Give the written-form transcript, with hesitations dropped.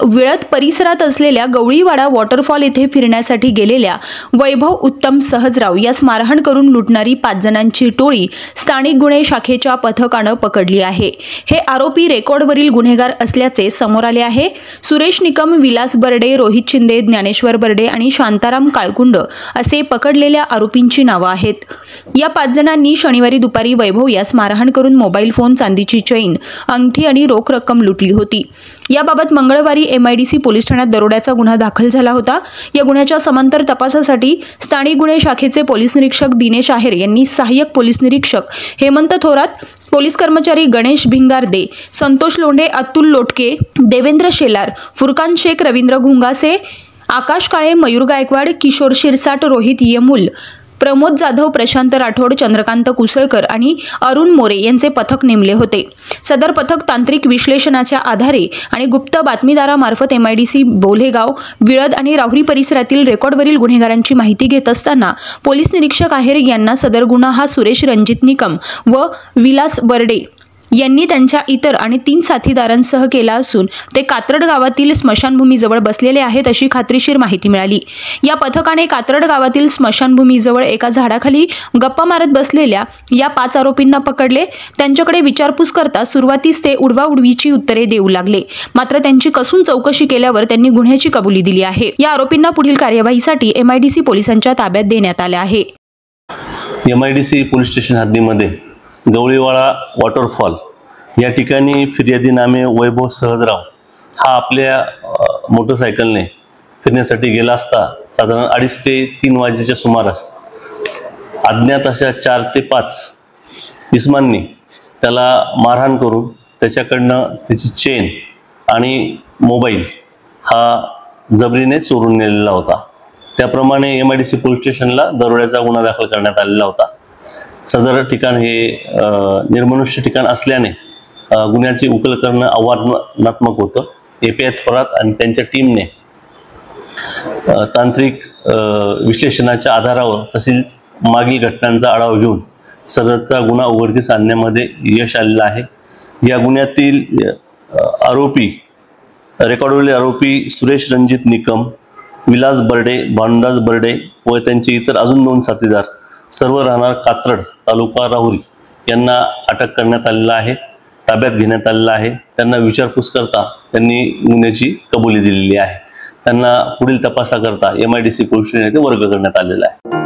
विळद परिसरात असलेल्या गवळीवाडा वॉटरफॉल येथे फिरण्यासाठी गेलेल्या वैभव उत्तम सहजराव यास मारहाण करून लुटणारी 5 जणांची टोळी स्थानिक गुन्हे शाखेच्या पथकाने पकडली आहे। हे आरोपी रेकॉर्डवरील गुन्हेगार असल्याचे समोर आले आहे। सुरेश निकम, विलास बर्डे, रोहित शिंदे, ज्ञानेश्वर बर्डे आणि शांताराम काळकुंड असे पकडलेल्या आरोपींची नावे आहेत। या 5 जणांनी शनिवारी दुपारी वैभव यास मारहाण करून मोबाईल फोन, चांदीची चैन, अंगठी आणि रोख रक्कम लुटली होती। याबाबत मंगळवारी MIDC पोलीस ठाण्यात दरोड्याचा गुन्हा दाखल झाला होता। या गुन्ह्याच्या समांतर तपासासाठी स्थानिक गुन्हे शाखेचे पोलीस निरीक्षक दिनेश आहेर यांनी सहाय्यक पोलीस निरीक्षक हेमंत थोरात, पोलीस कर्मचारी गणेश भिंगारदे, संतोष लोंढे, अतुल लोटके, देवेंद्र शेलार, फुरकान शेख, रवींद्र घुंगासे, आकाश काळे, मयूर गायकवाड, किशोर शिरसाट, रोहित येमुल, प्रमोद जाधव, प्रशांत राठोड, चंद्रकांत कुसळकर आणि अरुण मोरे यांचे पथक नेमले होते। सदर पथक तांत्रिक विश्लेषणाच्या आधारे आणि गुप्त बातमीदारामार्फत MIDC बोलेगाव, विळद आणि राहुरी परिसरातील रेकॉर्डवरील गुन्हेगारांची माहिती घेत असताना पोलीस निरीक्षक आहेर यांना सदर गुन्हा हा सुरेश रणजित निकम व विलास बर्डे यांनी त्यांच्या इतर आणि 3 साथीदारांसह केला असून ते कात्रड गावातील स्मशानभूमीजवळ बसलेले आहेत अशी खात्रीशीर माहिती मिळाली। या पथकाने कात्रड गावातील स्मशानभूमीजवळ एका झाडाखाली गप्पा मारत बसलेल्या या 5 आरोपींना पकडले। त्यांच्याकडे विचारपूस करता सुरुवातीस ते उडवाउडवीची उत्तरे देऊ लागले, मात्र त्यांची कसून चौकशी केल्यावर त्यांनी गुन्ह्याची कबुली दिली आहे। या आरोपींना पुढील कार्यवाहीसाठी MIDC पोलिसांच्या ताब्यात देण्यात आले आहे। MIDC police station हद्दीमध्ये Gavliwada waterfall या ठिकाणी फिर्यादीनामे वैभव सहजराव हा आपल्या मोटरसायकलने फिरण्यासाठी गेला असता साधारण 2:30 ते 3 वाजेच्या सुमारास अज्ञात अशा 4 ते 5 इसमांनी त्याला मारहाण करून त्याच्याकडनं त्याची चेन आणि मोबाईल हा जबरीने चोरून नेलेला होता। त्याप्रमाणे MIDC पोलीस स्टेशनला दरोड्याचा गुन्हा दाखल करण्यात आलेला होता। सदर ठिकाण हे निर्मनुष्य ठिकाण असल्याने गुन्ह्याची उकल करणं आव्हानात्मक होतं। API थोरात आणि त्यांच्या टीमने तांत्रिक विश्लेषणाच्या आधारावर तसेच मागील घटनांचा आढावा घेऊन सदरचा गुन्हा उघडकीस आणण्यामध्ये यश आलेलं आहे। या गुन्ह्यातील रेकॉर्डवरील आरोपी सुरेश रणजित निकम, विलास बर्डे, भानुदास बर्डे व त्यांचे इतर अजून 2 साथीदार सर्व राहणार कात्रड तालुका राहुरी यांना अटक करण्यात आलेला आहे, ताब्यात घेण्यात आलेला आहे। त्यांना विचारपूस करता त्यांनी गुन्ह्याची कबुली दिलेली आहे। त्यांना पुढील तपासाकरता MIDC पोलीस स्टेशन येथे वर्ग करण्यात आलेला आहे।